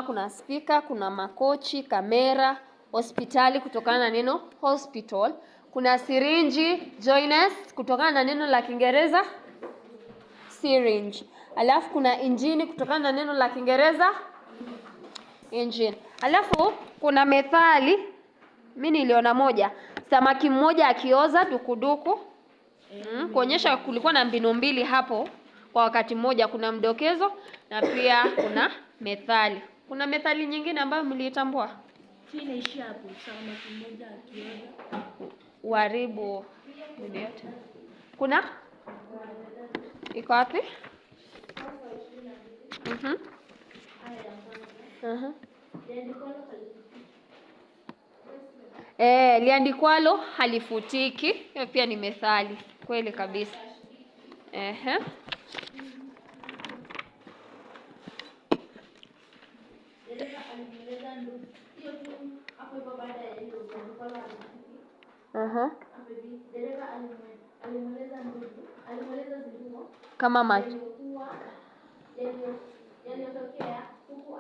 Kuna speaker, kuna makochi, kamera, hospitali kutokana na neno hospital. Kuna sirinji, joiners kutokana na neno la Kiingereza syringe. Alafu kuna injini kutokana na neno la Kiingereza engine. Alafu kuna methali, mimi niliona moja, samaki mmoja akioza dukuduku. Kuonyesha kulikuwa na mbinu mbili hapo kwa wakati mmoja. Kuna mdokezo na pia kuna methali. Kuna methali nyingine ambayo mliitambua? Tunaishi hapo, samaki mmoja akioza Uharibu yote. Kuna? Iko wapi? Liandikwalo halifutiki. Hiyo pia ni methali. Kweli kabisa. Kama macho yaliyotokea huku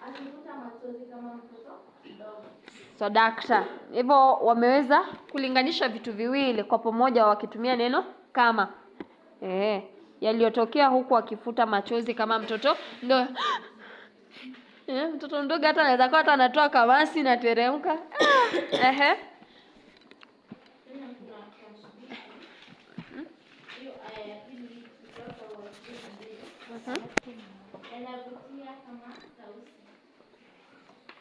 akivuta machozi kama mtoto mdogo. So dakta, hivyo wameweza kulinganisha vitu viwili kwa pamoja wakitumia neno kama. Yaliyotokea huku akifuta machozi kama mtoto ndio. Mtoto mdogo hata anaweza kuwa hata anatoa kamasi na teremka.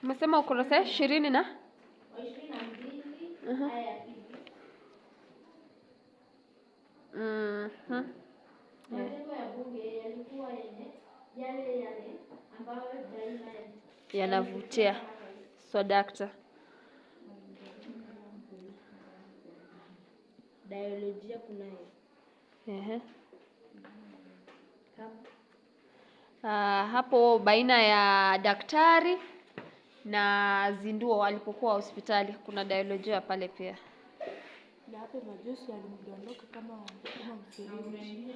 Umesema ukurasa 20 na 22 aya ya pili. Majengo ya bunge yalikuwa yale ambayo daima yanavutia. So dakta. Biolojia kunayo. Hapo baina ya daktari na zinduo alipokuwa hospitali kuna biolojia pale pia. Na hapo majosi yalimdondoka kama mfereji.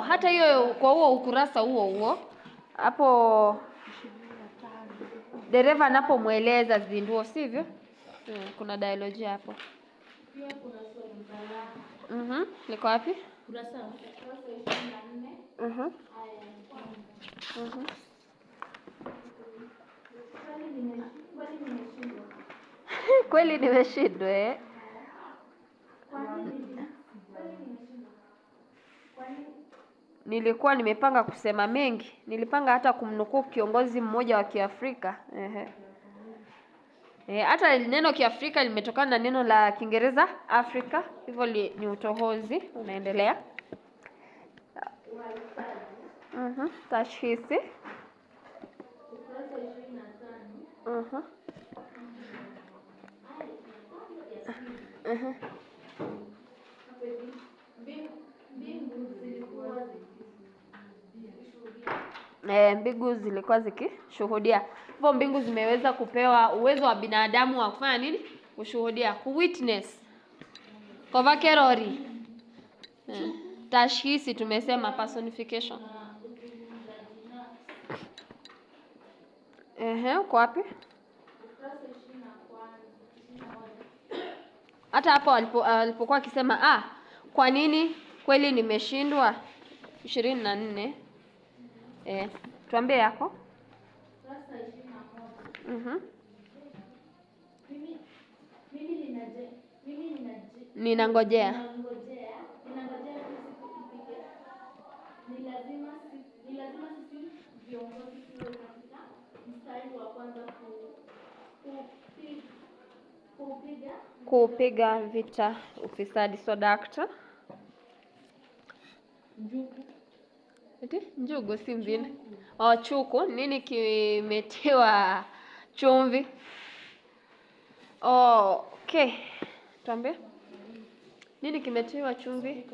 Hata hiyo kwa huo ukurasa huo hapo 25 dereva anapomueleza zinduo, sivyo? Kuna biolojia hapo. Pia kuna swali mbaya. Liko wapi? Kurasa 24. Kweli nimeshindwa. Nilikuwa nimepanga kusema mengi. Nilipanga hata kumnukuu kiongozi mmoja wa Kiafrika. Hata neno Kiafrika limetokana na neno la Kiingereza Afrika. Hivyo ni utohozi unaendelea. Tashhisi. Mbingu zilikuwa zikishuhudia. Hivyo mbingu zimeweza kupewa uwezo wa binadamu wa kufanya nini? Kushuhudia, kuwitness. Kovakerori. Tashhisi tumesema personification. Uko wapi? Hata hapo alipokuwa akisema kwa nini kweli nimeshindwa 24. Tuambie yako. Ninangojea. Ni lazima sisi viongozi tuwe katika mstari wa kwanza kupiga vita ufisadi. So dakta. Njugu si mbinu. Chuku, nini kimetiwa chumvi? Okay. Tuambie. Nini kimetiwa chumvi?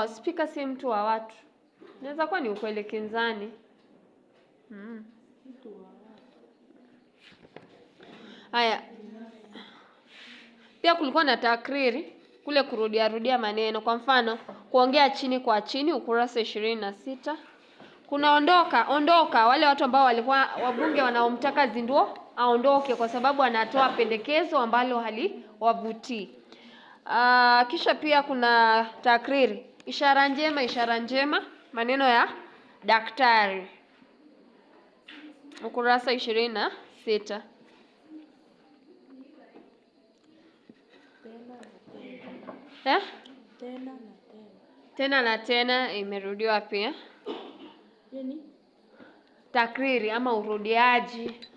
Speaker si mtu wa watu. Inaweza kuwa ni ukweli kinzani. Haya. Pia kulikuwa na takriri, kule kurudia maneno. Kwa mfano, kuongea chini kwa chini ukurasa 26. Kuna ondoka wale watu ambao walikuwa wabunge wanaomtaka Zinduo aondoke kwa sababu anatoa pendekezo ambalo haliwavutii. Kisha pia kuna takriri, ishara njema, maneno ya daktari. Ukurasa 26. Tena na tena imerudiwa pia. Nini? Takriri ama urudiaji.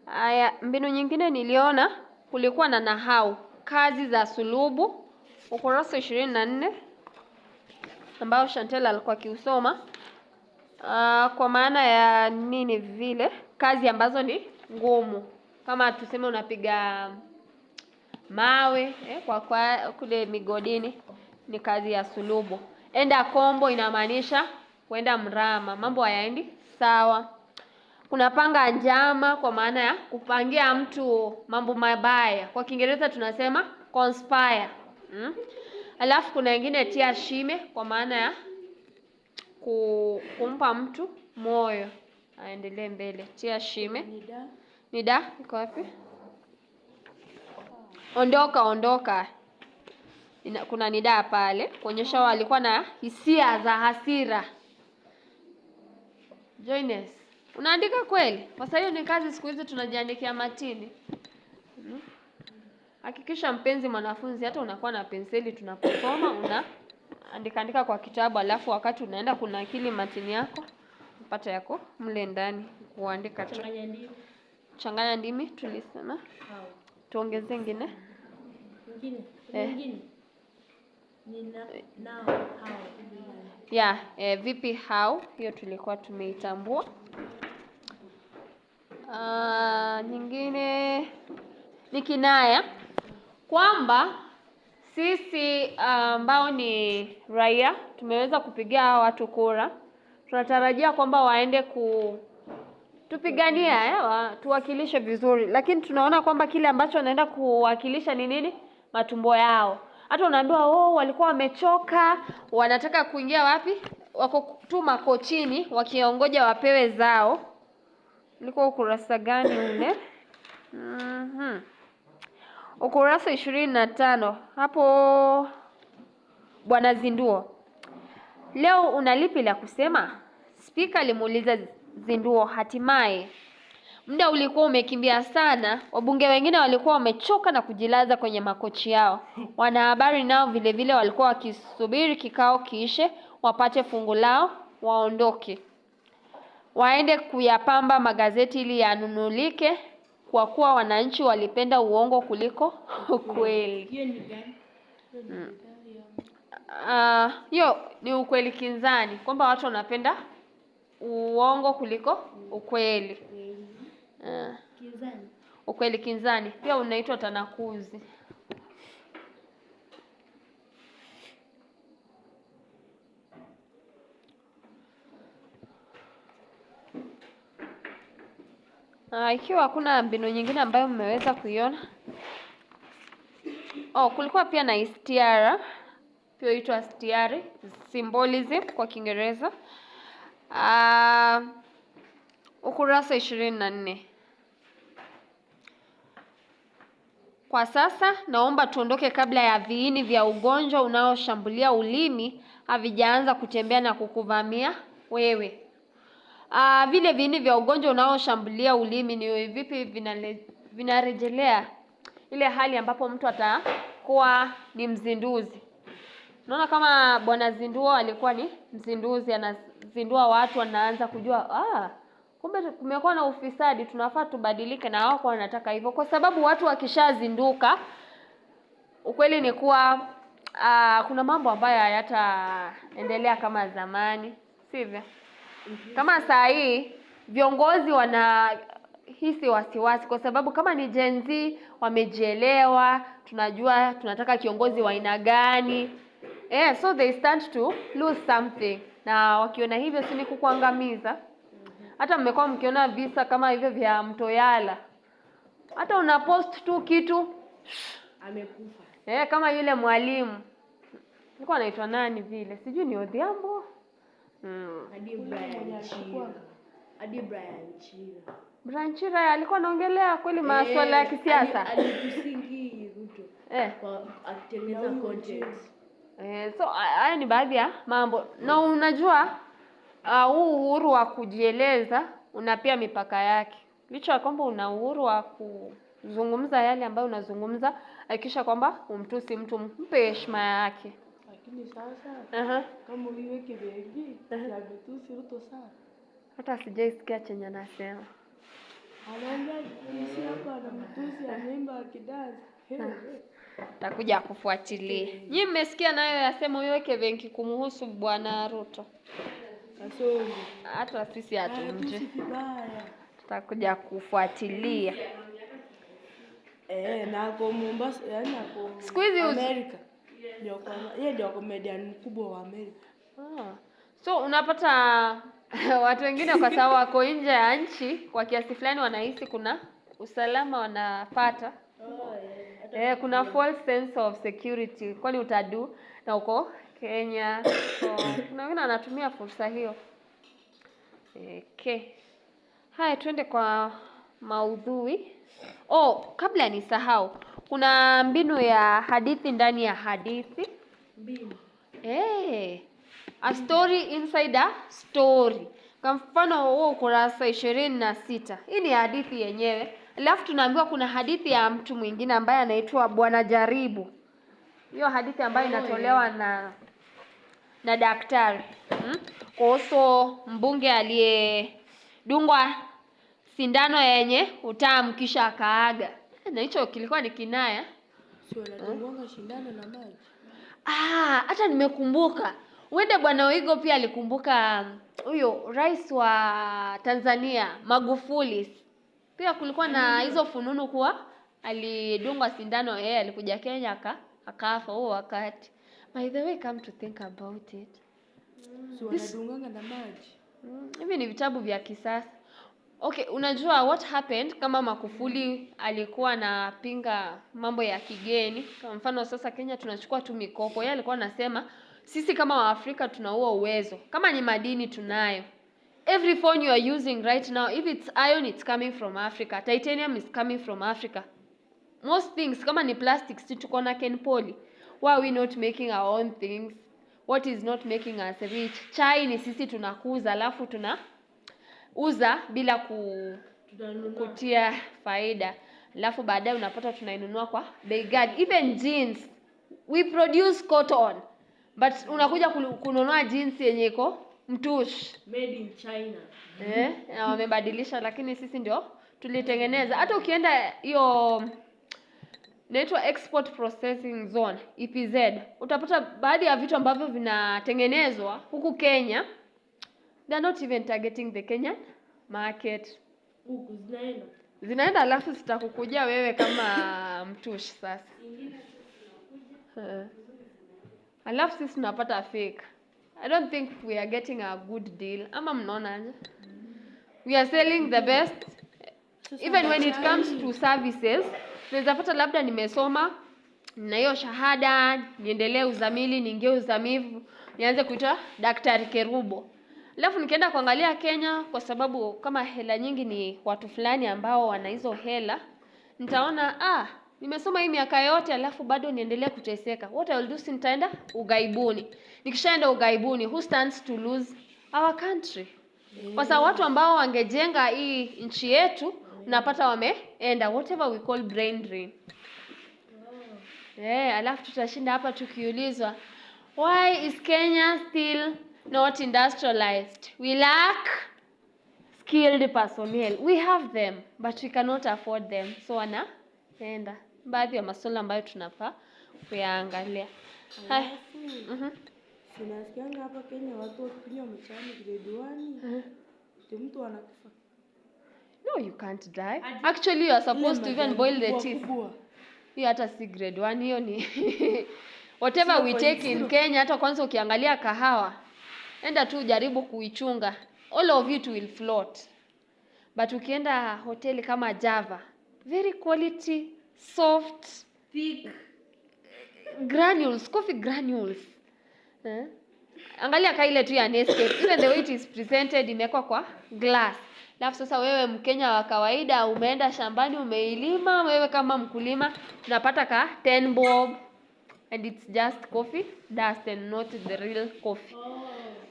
Haya, mbinu nyingine niliona kulikuwa na nahau, kazi za sulubu, ukurasa 24 ambao Chantel alikuwa akiusoma. Kwa maana ya nini vile kazi ambazo ni ngumu, kama tuseme unapiga mawe kwa kule migodini, ni kazi ya sulubu. Enda kombo inamaanisha kwenda mrama, mambo hayaendi sawa. Kuna panga njama kwa maana ya kupangia mtu mambo mabaya, kwa Kiingereza tunasema conspire. Alafu kuna wengine tia shime kwa maana ya kumpa mtu moyo aendelee mbele. Tia shime. Nida iko wapi? Ondoka. Kuna nida pale kuonyesha walikuwa na hisia za hasira. Joines, unaandika kweli? Kwa sababu hiyo ni kazi siku hizi tunajiandikia matini. Hakikisha mpenzi mwanafunzi, hata unakuwa na penseli tunaposoma, unaandika kwa kitabu, alafu wakati unaenda kunakili matini yako upata yako mle ndani kuandika tu. Changanya ndimi tulisema. Tuongeze nyingine. Vipi how, hiyo tulikuwa tumeitambua. Nyingine ni kinaya, kwamba sisi ambao ni raia tumeweza kupigia watu kura, tunatarajia kwamba waende tupigania tuwakilishe vizuri, lakini tunaona kwamba kile ambacho wanaenda kuwakilisha ni nini? Matumbo yao. Hata unaambiwa walikuwa wamechoka, wanataka kuingia wapi? Wako tu makochini wakiongoja wapewe zao. Ilikuwa ukurasa gani ule? Ukurasa 25. Hapo Bwana Zinduo, leo unalipi la kusema? Spika alimuuliza Zinduo. Hatimaye muda ulikuwa umekimbia sana, wabunge wengine walikuwa wamechoka na kujilaza kwenye makochi yao. Wanahabari nao vile vile walikuwa wakisubiri kikao kiishe, wapate fungu lao waondoke, waende kuyapamba magazeti ili yanunulike, kwa kuwa wananchi walipenda uongo kuliko ukweli. Hiyo ni ukweli kinzani, kwamba watu wanapenda uongo kuliko ukweli. Ukweli kinzani pia unaitwa tanakuzi. Ikiwa hakuna mbinu nyingine ambayo mmeweza kuiona. Kulikuwa pia na istiara, pia huitwa stiari, symbolism kwa Kiingereza. Ukurasa 24. Kwa sasa naomba tuondoke kabla ya viini vya ugonjwa unaoshambulia ulimi havijaanza kutembea na kukuvamia wewe. Vile viini vya ugonjwa unaoshambulia ulimi ni vipi? Vinarejelea ile hali ambapo mtu atakuwa ni mzinduzi. Unaona kama Bwana Zinduo alikuwa ni mzinduzi, anazindua watu, wanaanza kujua kumbe kumekuwa na ufisadi, tunafaa tubadilike, na wao wanataka hivyo, kwa sababu watu wakishazinduka, ukweli ni kuwa kuna mambo ambayo hayataendelea kama zamani, sivyo? Kama saa hii viongozi wanahisi wasiwasi kwa sababu kama ni Gen Z wamejielewa, tunajua tunataka kiongozi wa aina gani. So they stand to lose something. Na wakiona hivyo si ni kukuangamiza. Hata mmekuwa mkiona visa kama hivyo vya Mtoyala. Hata unapost tu kitu amekufa. Kama yule mwalimu. Alikuwa anaitwa nani vile? Sijui ni Odhiambo. Hadi Brian Chira. Hadi Brian Chira. Brian Chira alikuwa anaongelea kweli masuala ya kisiasa. Alitusingi Ruto. Kwa akitengeneza content. So haya ni baadhi ya mambo. Na unajua huu uhuru wa kujieleza una pia mipaka yake. Licha ya kwamba una uhuru wa kuzungumza yale ambayo unazungumza, hakikisha kwamba umtusi mtu, mpe heshima yake. Lakini sasa kama uiweke wengi, ya mtusi Ruto sana. Hata sijaisikia chenye anasema. Anaongea kisi hapa na mtusi anaimba kidazi. Takuja kufuatilia. Nyinyi mmesikia nayo yasema uiweke wengi kumhusu Bwana Ruto. Kasongo. Hata sisi hatumjui. Vibaya. Tutakuja kufuatilia. Na kwa Mombasa, yani kwa siku hizi Amerika. Yeye ndio comedian mkubwa wa Amerika. So unapata watu wengine kwa sababu wako nje ya nchi kwa kiasi fulani wanahisi kuna usalama wanapata. Kuna false sense of security kwani utadu na uko Kenya. So kuna wengine wanatumia fursa hiyo. Haya, twende kwa maudhui. Kabla nisahau, kuna mbinu ya hadithi ndani ya hadithi. Mbinu. A story inside a story. Kwa mfano huo ukurasa 26. Hii ni hadithi yenyewe. Alafu tunaambiwa kuna hadithi ya mtu mwingine ambaye anaitwa Bwana Jaribu. Hiyo hadithi ambayo inatolewa na daktari. Kuhusu mbunge aliyedungwa sindano yenye utamu kisha akaaga. Na hicho kilikuwa ni kinaya. Sio anadungwa sindano na maji. Hata nimekumbuka. Uende Bwana Oigo pia alikumbuka huyo rais wa Tanzania Magufuli. Pia kulikuwa na hizo fununu kuwa alidungwa sindano yeye alikuja Kenya akafa huo wakati. By the way, come to think about it. Sio anadunganga na maji. Hivi ni vitabu vya kisasa. Unajua what happened kama Magufuli alikuwa anapinga mambo ya kigeni. Kwa mfano sasa Kenya tunachukua tu mikopo. Yeye alikuwa anasema sisi kama Waafrika tuna huo uwezo. Kama ni madini tunayo. Every phone you are using right now, if it's iron, it's coming from Africa. Titanium is coming from Africa. Most things, kama ni plastics, tuko na Kenpoly. Why are we not making our own things? What is not making us rich? Chai ni sisi tunakuza, alafu tunauza bila kutia faida. Alafu baadaye unapata tunainunua kwa bei ghali. Even jeans, we produce cotton. But unakuja kununua jeans yenye iko mtush. Made in China. Na wamebadilisha lakini sisi ndio tulitengeneza. Hata ukienda hiyo inaitwa export processing zone EPZ, utapata baadhi ya vitu ambavyo vinatengenezwa huku Kenya, they are not even targeting the Kenyan market. Huku zinaenda alafu zitakukujia wewe kama mtushi sasa. Alafu sisi tunapata fake. I don't think we are getting a good deal. Ama mnaona aje? We are selling the best. Even when it comes to services, tunaweza pata labda nimesoma na hiyo shahada, niendelee uzamili, niingie uzamivu, nianze kuitwa Daktari Kerubo. Alafu nikienda kuangalia Kenya kwa sababu kama hela nyingi ni watu fulani ambao wana hizo hela, nitaona nimesoma hii miaka yote alafu bado niendelee kuteseka. What I will do, nitaenda ugaibuni. Nikishaenda ugaibuni, who stands to lose? Our country. Kwa sababu watu ambao wangejenga hii nchi yetu, unapata wameenda whatever we call brain drain. Alafu tutashinda hapa tukiulizwa, why is Kenya still not industrialized? We lack skilled personnel. We have them, but we cannot afford them. So wanaenda. Baadhi ya masuala ambayo tunafaa kuyaangalia. Sinasikianga hapa Kenya watu wakinywa mchana grade 1, mtu anakufa. No, you can't die. Actually, you are supposed to even boil the teeth. Hiyo hata si grade 1, hiyo ni whatever we take in Kenya. Hata kwanza ukiangalia kahawa, enda tu jaribu kuichunga, all of it will float. But ukienda hoteli kama Java, very quality, soft, thick granules, coffee granules. Angalia kaile tu ya Nescafe, even the way it is presented imekwa kwa glass. Alafu sasa wewe Mkenya wa kawaida umeenda shambani umeilima, wewe kama mkulima unapata ka 10 bob and it's just coffee dust and not the real coffee.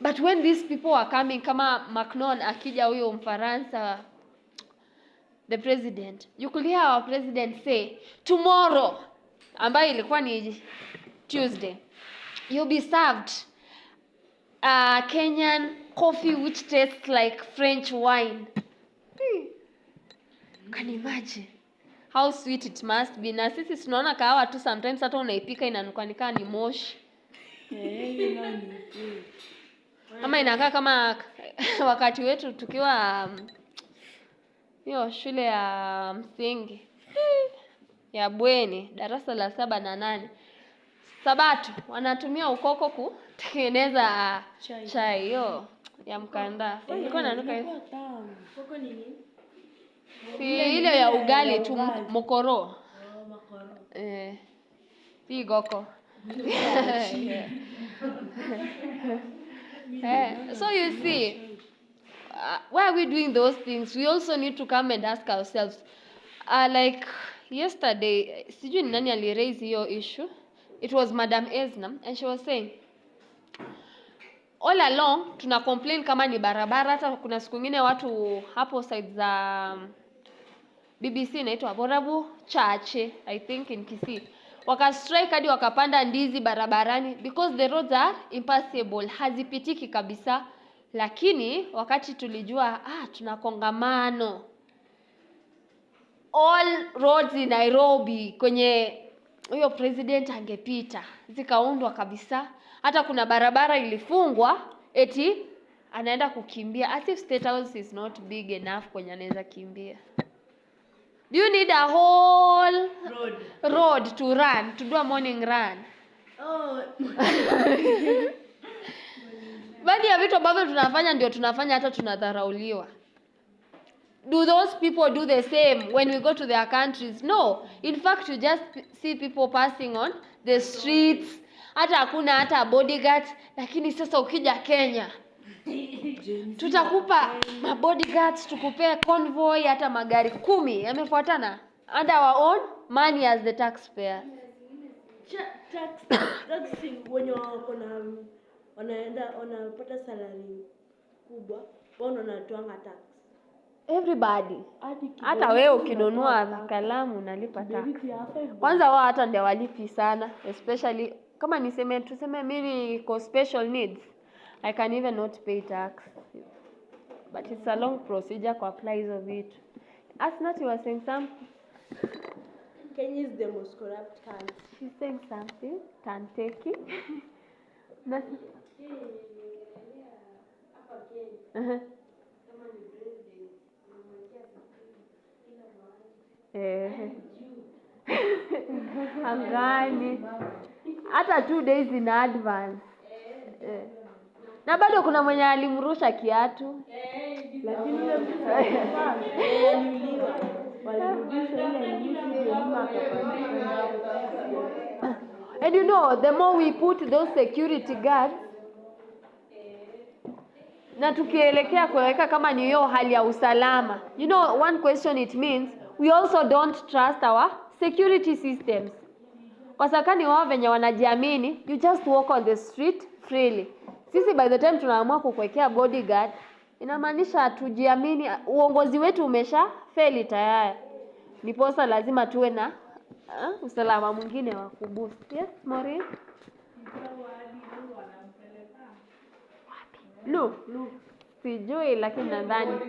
But when these people are coming, kama Macron akija huyo Mfaransa, the president, you could hear our president say, tomorrow, ambayo ilikuwa ni Tuesday, you'll be served Kenyan coffee which tastes like French wine. Can you imagine how sweet it must be? Na sisi tunaona kahawa tu sometimes hata unaipika inanuka nikaa ni moshi. Kama inakaa kama wakati wetu tukiwa hiyo shule ya msingi ya bweni darasa la 7 na 8, Sabato wanatumia ukoko kutengeneza chai hiyo ya mkanda. Ilikuwa inanuka hiyo. Koko ni nini? Si ile ya ugali tu mokoro. Makoro. Si goko. So you see, why are we doing those things? We also need to come and ask ourselves. Like yesterday, sijui ni nani aliraise hiyo issue. It was Madam Ezna, and she was saying, all along tuna complain kama ni barabara. Hata kuna siku nyingine watu hapo side za BBC inaitwa Borabu Chache, I think in Kisii, waka strike hadi wakapanda ndizi barabarani because the roads are impassable, hazipitiki kabisa. Lakini wakati tulijua tuna kongamano all roads in Nairobi kwenye huyo president angepita, zikaundwa kabisa. Hata kuna barabara ilifungwa eti anaenda kukimbia, as if State House is not big enough kwenye anaweza kimbia. Do you need a whole road to run, to do a morning run? Baadhi ya vitu ambavyo tunafanya ndio tunafanya hata tunadharauliwa. Do those people do the same when we go to their countries? No. In fact, you just see people passing on the streets. Hata hakuna hata bodyguards. Lakini sasa ukija Kenya, tutakupa mabodyguards, tukupe convoy, hata magari 10 yamefuatana under our own money as the taxpayer. Taxi wenye wako na wanaenda wanapata salary kubwa, wao wanatoanga tax. Everybody. Hata wewe ukinunua kalamu unalipa tax. Kwanza wao hata ndio walipi sana, especially kama tuseme mimi niko special needs, I can even not pay tax. But it's a long procedure to apply hizo vitu. As not you were saying something. Kenya is the most corrupt country. She's saying something. Tanteki. Nothing. Angani. Hata 2 days in advance. Na bado kuna mwenye alimrusha kiatu. Lakini yule mtu aliuliwa. Walirudisha ile nyusi nyuma akapanda. And you know, the more we put those security guards, na tukielekea kuweka kama ni hiyo hali ya usalama. You know, one question it means, we also don't trust our security systems. Kwa sakani wao venye wanajiamini, you just walk on the street freely. Sisi by the time tunaamua kukuwekea bodyguard, inamaanisha hatujiamini, uongozi wetu umesha faili tayari. Niposa lazima tuwe na usalama mwingine wa kuboost. Yes, Maureen? Lu. Sijui lakini nadhani.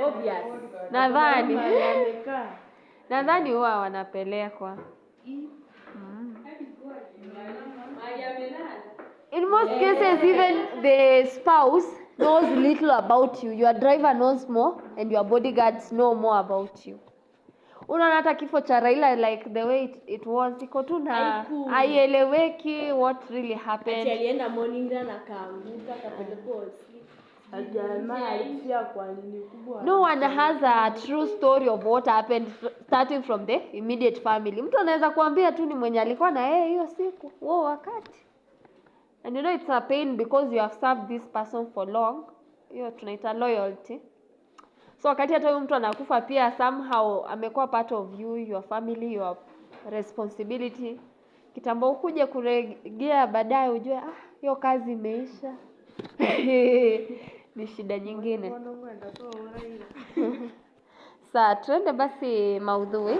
Obvious. Nadhani huwa wanapelekwa. In most cases, even the spouse knows little about you. Your driver knows more and your bodyguards know more about you. Unaona hata kifo cha Raila, like the way it was, iko tu na haieleweki what really happened. Alienda morning run akaanguka akapelekwa hospitali. Jamaa alifia kwa nini kubwa. No one has a true story of what happened starting from the immediate family. Mtu anaweza kuambia tu ni mwenye alikuwa na yeye hiyo siku, wakati. And you know it's a pain because you have served this person for long. Hiyo tunaita loyalty. So wakati hata huyu mtu anakufa pia somehow amekuwa part of you, your family, your responsibility. Kitambo ukuje kuregea baadaye ujue hiyo kazi imeisha. Ni shida nyingine. Sasa tuende basi maudhui.